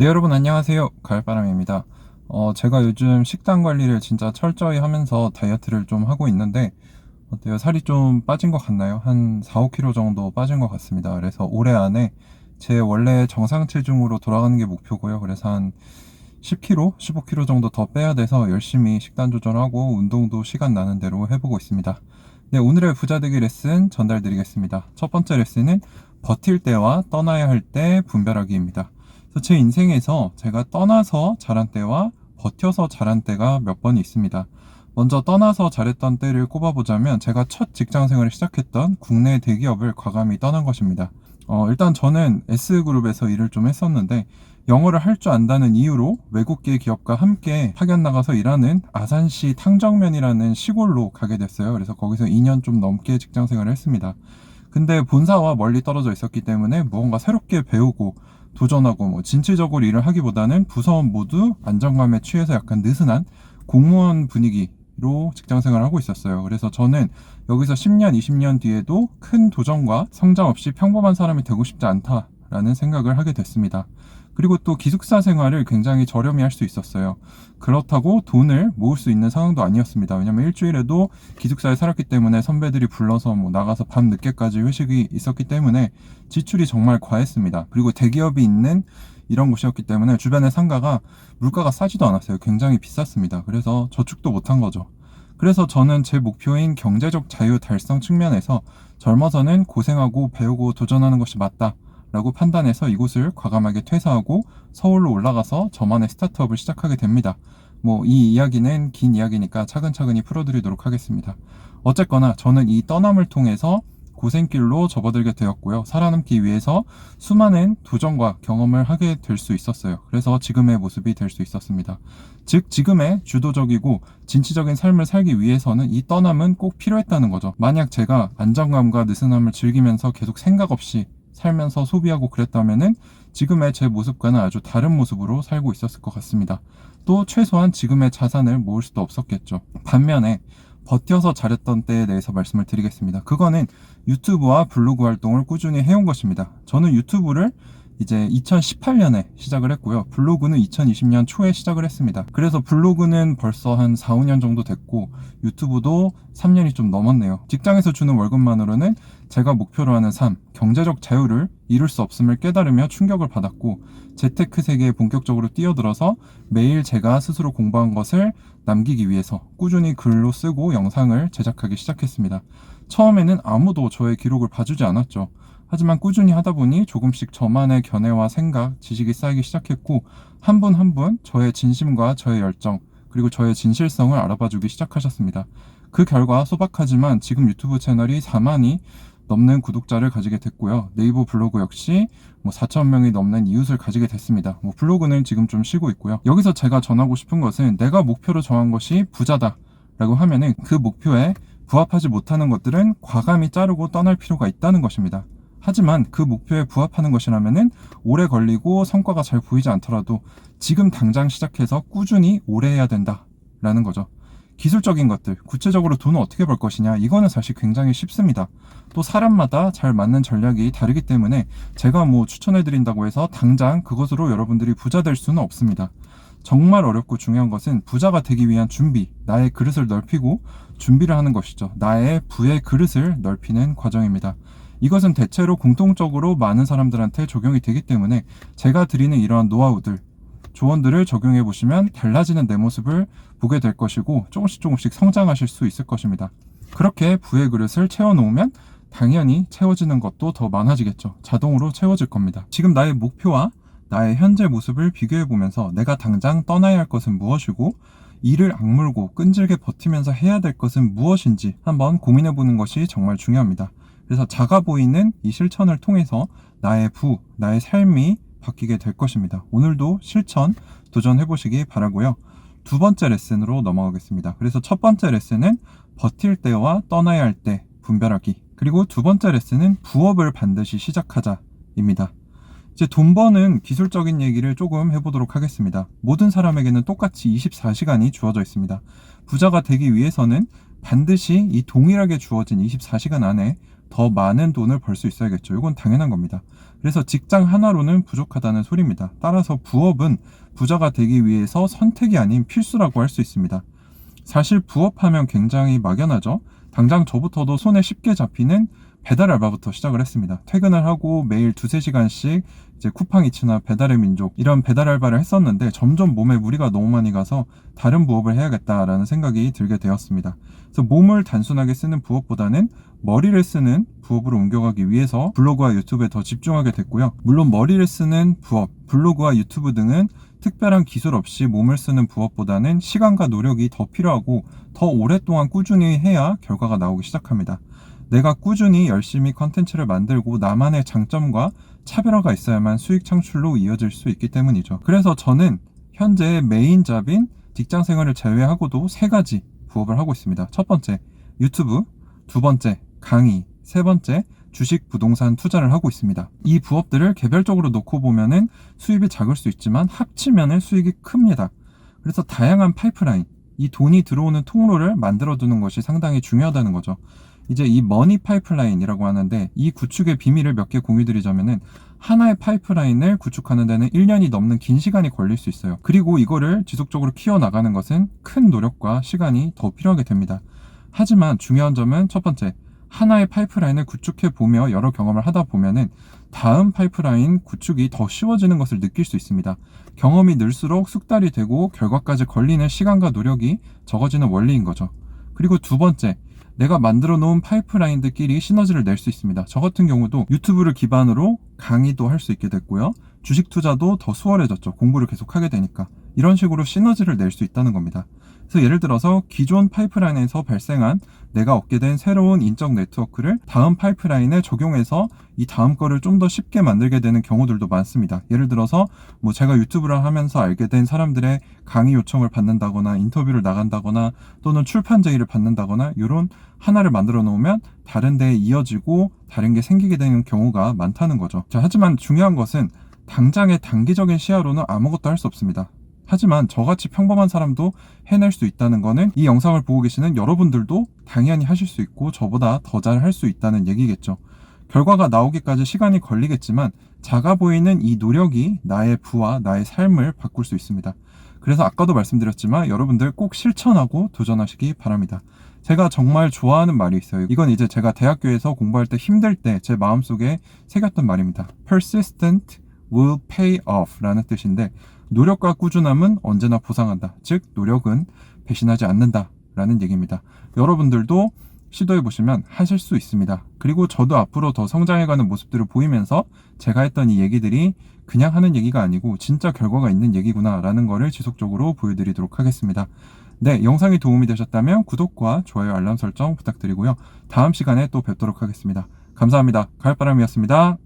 네, 여러분 안녕하세요. 가을바람입니다. 제가 요즘 식단 관리를 진짜 철저히 하면서 다이어트를 좀 하고 있는데 어때요? 살이 좀 빠진 것 같나요? 한 4, 5kg 정도 빠진 것 같습니다. 그래서 올해 안에 제 원래 정상 체중으로 돌아가는 게 목표고요. 그래서 한 10kg, 15kg 정도 더 빼야 돼서 열심히 식단 조절하고 운동도 시간 나는 대로 해보고 있습니다. 네, 오늘의 부자되기 레슨 전달드리겠습니다. 첫 번째 레슨은 버틸 때와 떠나야 할 때 분별하기입니다. 그래서 제 인생에서 제가 떠나서 잘한 때와 버텨서 잘한 때가 몇 번 있습니다. 먼저 떠나서 잘했던 때를 꼽아보자면 제가 첫 직장 생활을 시작했던 국내 대기업을 과감히 떠난 것입니다. 일단 저는 S그룹에서 일을 좀 했었는데 영어를 할 줄 안다는 이유로 외국계 기업과 함께 파견 나가서 일하는 아산시 탕정면이라는 시골로 가게 됐어요. 그래서 거기서 2년 좀 넘게 직장 생활을 했습니다. 근데 본사와 멀리 떨어져 있었기 때문에 무언가 새롭게 배우고 도전하고 진취적으로 일을 하기보다는 부서원 모두 안정감에 취해서 약간 느슨한 공무원 분위기로 직장 생활을 하고 있었어요. 그래서 저는 여기서 10년, 20년 뒤에도 큰 도전과 성장 없이 평범한 사람이 되고 싶지 않다라는 생각을 하게 됐습니다. 그리고 또 기숙사 생활을 굉장히 저렴히 할 수 있었어요. 그렇다고 돈을 모을 수 있는 상황도 아니었습니다. 왜냐면 일주일에도 기숙사에 살았기 때문에 선배들이 불러서 나가서 밤 늦게까지 회식이 있었기 때문에 지출이 정말 과했습니다. 그리고 대기업이 있는 이런 곳이었기 때문에 주변의 상가가 물가가 싸지도 않았어요. 굉장히 비쌌습니다. 그래서 저축도 못한 거죠. 그래서 저는 제 목표인 경제적 자유 달성 측면에서 젊어서는 고생하고 배우고 도전하는 것이 맞다 라고 판단해서 이곳을 과감하게 퇴사하고 서울로 올라가서 저만의 스타트업을 시작하게 됩니다. 이 이야기는 긴 이야기니까 차근차근히 풀어드리도록 하겠습니다. 어쨌거나 저는 이 떠남을 통해서 고생길로 접어들게 되었고요. 살아남기 위해서 수많은 도전과 경험을 하게 될 수 있었어요. 그래서 지금의 모습이 될 수 있었습니다. 즉, 지금의 주도적이고 진취적인 삶을 살기 위해서는 이 떠남은 꼭 필요했다는 거죠. 만약 제가 안정감과 느슨함을 즐기면서 계속 생각 없이 살면서 소비하고 그랬다면은 지금의 제 모습과는 아주 다른 모습으로 살고 있었을 것 같습니다. 또 최소한 지금의 자산을 모을 수도 없었겠죠. 반면에 버텨서 잘했던 때에 대해서 말씀을 드리겠습니다. 그거는 유튜브와 블로그 활동을 꾸준히 해온 것입니다. 저는 유튜브를 이제 2018년에 시작을 했고요. 블로그는 2020년 초에 시작을 했습니다. 그래서 블로그는 벌써 한 4, 5년 정도 됐고 유튜브도 3년이 좀 넘었네요. 직장에서 주는 월급만으로는 제가 목표로 하는 삶, 경제적 자유를 이룰 수 없음을 깨달으며 충격을 받았고 재테크 세계에 본격적으로 뛰어들어서 매일 제가 스스로 공부한 것을 남기기 위해서 꾸준히 글로 쓰고 영상을 제작하기 시작했습니다. 처음에는 아무도 저의 기록을 봐주지 않았죠. 하지만 꾸준히 하다 보니 조금씩 저만의 견해와 생각, 지식이 쌓이기 시작했고 한 분 한 분 저의 진심과 저의 열정, 그리고 저의 진실성을 알아봐주기 시작하셨습니다. 그 결과 소박하지만 지금 유튜브 채널이 4만이 넘는 구독자를 가지게 됐고요. 네이버 블로그 역시 4,000명이 넘는 이웃을 가지게 됐습니다. 블로그는 지금 좀 쉬고 있고요. 여기서 제가 전하고 싶은 것은 내가 목표로 정한 것이 부자다 라고 하면은 그 목표에 부합하지 못하는 것들은 과감히 자르고 떠날 필요가 있다는 것입니다. 하지만 그 목표에 부합하는 것이라면은 오래 걸리고 성과가 잘 보이지 않더라도 지금 당장 시작해서 꾸준히 오래 해야 된다라는 거죠. 기술적인 것들, 구체적으로 돈을 어떻게 벌 것이냐, 이거는 사실 굉장히 쉽습니다. 또 사람마다 잘 맞는 전략이 다르기 때문에 제가 추천해드린다고 해서 당장 그것으로 여러분들이 부자 될 수는 없습니다. 정말 어렵고 중요한 것은 부자가 되기 위한 준비, 나의 그릇을 넓히고 준비를 하는 것이죠. 나의 부의 그릇을 넓히는 과정입니다. 이것은 대체로 공통적으로 많은 사람들한테 적용이 되기 때문에 제가 드리는 이러한 노하우들, 조언들을 적용해 보시면 달라지는 내 모습을 보게 될 것이고 조금씩 성장하실 수 있을 것입니다. 그렇게 부의 그릇을 채워놓으면 당연히 채워지는 것도 더 많아지겠죠. 자동으로 채워질 겁니다. 지금 나의 목표와 나의 현재 모습을 비교해 보면서 내가 당장 떠나야 할 것은 무엇이고 이를 악물고 끈질게 버티면서 해야 될 것은 무엇인지 한번 고민해 보는 것이 정말 중요합니다. 그래서 작아 보이는 이 실천을 통해서 나의 삶이 바뀌게 될 것입니다. 오늘도 실천 도전해 보시기 바라고요. 두 번째 레슨으로 넘어가겠습니다. 그래서 첫 번째 레슨은 버틸 때와 떠나야 할 때 분별하기. 그리고 두 번째 레슨은 부업을 반드시 시작하자입니다. 이제 돈 버는 기술적인 얘기를 조금 해보도록 하겠습니다. 모든 사람에게는 똑같이 24시간이 주어져 있습니다. 부자가 되기 위해서는 반드시 이 동일하게 주어진 24시간 안에 더 많은 돈을 벌 수 있어야겠죠. 이건 당연한 겁니다. 그래서 직장 하나로는 부족하다는 소리입니다. 따라서 부업은 부자가 되기 위해서 선택이 아닌 필수라고 할 수 있습니다. 사실 부업하면 굉장히 막연하죠. 당장 저부터도 손에 쉽게 잡히는 배달 알바부터 시작을 했습니다. 퇴근을 하고 매일 2-3시간씩 이제 쿠팡이츠나 배달의 민족 이런 배달 알바를 했었는데 점점 몸에 무리가 너무 많이 가서 다른 부업을 해야겠다라는 생각이 들게 되었습니다. 그래서 몸을 단순하게 쓰는 부업보다는 머리를 쓰는 부업으로 옮겨가기 위해서 블로그와 유튜브에 더 집중하게 됐고요. 물론 머리를 쓰는 부업, 블로그와 유튜브 등은 특별한 기술 없이 몸을 쓰는 부업보다는 시간과 노력이 더 필요하고 더 오랫동안 꾸준히 해야 결과가 나오기 시작합니다. 내가 꾸준히 열심히 컨텐츠를 만들고 나만의 장점과 차별화가 있어야만 수익 창출로 이어질 수 있기 때문이죠. 그래서 저는 현재 메인 잡인 직장 생활을 제외하고도 3가지 부업을 하고 있습니다. 첫 번째, 유튜브. 두 번째, 강의. 세 번째, 주식, 부동산 투자를 하고 있습니다. 이 부업들을 개별적으로 놓고 보면은 수입이 작을 수 있지만 합치면은 수익이 큽니다. 그래서 다양한 파이프라인, 이 돈이 들어오는 통로를 만들어 두는 것이 상당히 중요하다는 거죠. 이제 이 머니 파이프라인이라고 하는데 이 구축의 비밀을 몇 개 공유드리자면은 하나의 파이프라인을 구축하는 데는 1년이 넘는 긴 시간이 걸릴 수 있어요. 그리고 이거를 지속적으로 키워나가는 것은 큰 노력과 시간이 더 필요하게 됩니다. 하지만 중요한 점은 첫 번째, 하나의 파이프라인을 구축해 보며 여러 경험을 하다 보면은 다음 파이프라인 구축이 더 쉬워지는 것을 느낄 수 있습니다. 경험이 늘수록 숙달이 되고 결과까지 걸리는 시간과 노력이 적어지는 원리인 거죠. 그리고 두 번째, 내가 만들어 놓은 파이프라인들끼리 시너지를 낼 수 있습니다. 저 같은 경우도 유튜브를 기반으로 강의도 할 수 있게 됐고요. 주식 투자도 더 수월해졌죠. 공부를 계속 하게 되니까. 이런 식으로 시너지를 낼 수 있다는 겁니다. 그래서 예를 들어서 기존 파이프라인에서 발생한 내가 얻게 된 새로운 인적 네트워크를 다음 파이프라인에 적용해서 이 다음 거를 좀 더 쉽게 만들게 되는 경우들도 많습니다. 예를 들어서 뭐 제가 유튜브를 하면서 알게 된 사람들의 강의 요청을 받는다거나 인터뷰를 나간다거나 또는 출판 제의를 받는다거나 이런 하나를 만들어 놓으면 다른 데에 이어지고 다른 게 생기게 되는 경우가 많다는 거죠. 자, 하지만 중요한 것은 당장의 단기적인 시야로는 아무것도 할 수 없습니다. 하지만 저같이 평범한 사람도 해낼 수 있다는 거는 이 영상을 보고 계시는 여러분들도 당연히 하실 수 있고 저보다 더 잘 할 수 있다는 얘기겠죠. 결과가 나오기까지 시간이 걸리겠지만 작아 보이는 이 노력이 나의 부와 나의 삶을 바꿀 수 있습니다. 그래서 아까도 말씀드렸지만 여러분들 꼭 실천하고 도전하시기 바랍니다. 제가 정말 좋아하는 말이 있어요. 이건 이제 제가 대학교에서 공부할 때 힘들 때 제 마음속에 새겼던 말입니다. Persistent will pay off 라는 뜻인데 노력과 꾸준함은 언제나 보상한다. 즉 노력은 배신하지 않는다 라는 얘기입니다. 여러분들도 시도해보시면 하실 수 있습니다. 그리고 저도 앞으로 더 성장해가는 모습들을 보이면서 제가 했던 이 얘기들이 그냥 하는 얘기가 아니고 진짜 결과가 있는 얘기구나 라는 거를 지속적으로 보여드리도록 하겠습니다. 네, 영상이 도움이 되셨다면 구독과 좋아요, 알람 설정 부탁드리고요. 다음 시간에 또 뵙도록 하겠습니다. 감사합니다. 가을바람이었습니다.